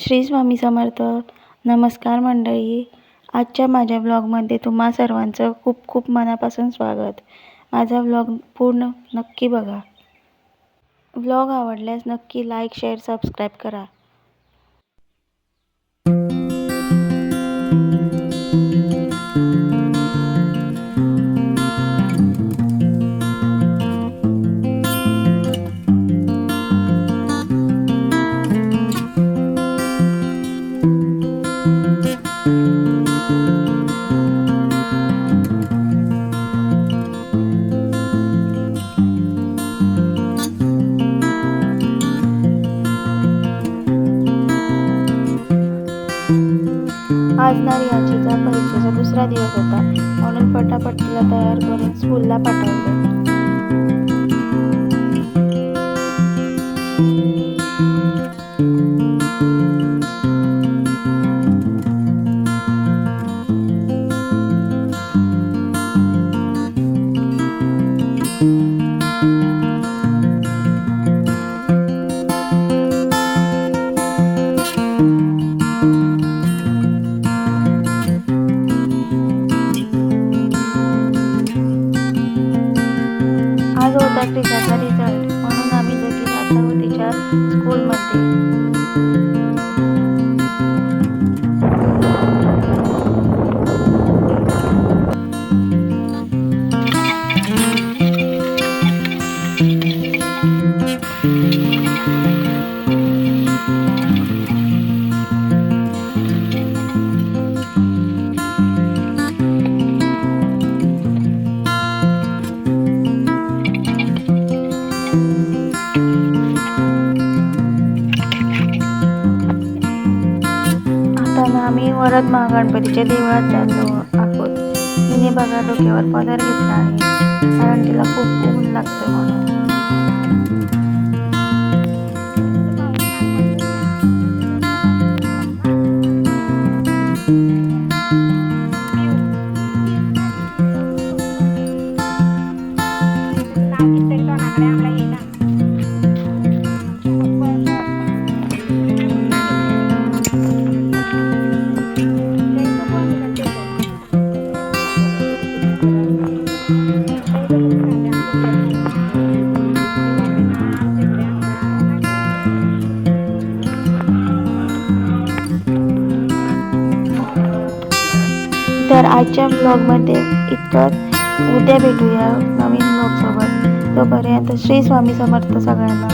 श्री स्वामी समर्थ. नमस्कार मंडळी. आजच्या माझ्या ब्लॉगमध्ये तुम्हा सर्वांचं खूप खूप मनापासून स्वागत. माझा ब्लॉग पूर्ण नक्की बघा. ब्लॉग आवडल्यास नक्की लाईक, शेअर, सबस्क्राईब करा. आज ना रियाचीचा परीक्षेचा दुसरा दिवस होता, म्हणून पटापट तिला तयार करून स्कूलला पाठवलं. आज होता क्रिकेटचा रिझल्ट, म्हणून आम्ही दोघी जात आहोत तिच्या स्कूलमध्ये. आम्ही वरद महागणपतीच्या देवळात चाललो आहोत. तिने बघा डोक्यावर पदर घेतला आहे, कारण तिला खूप ऊन लागतं म्हणून. तर आजच्या ब्लॉगमध्ये इतकंच. उद्या भेटूया नवीन ब्लॉगसोबत. तोपर्यंत श्री स्वामी समर्थ सगळ्यांना.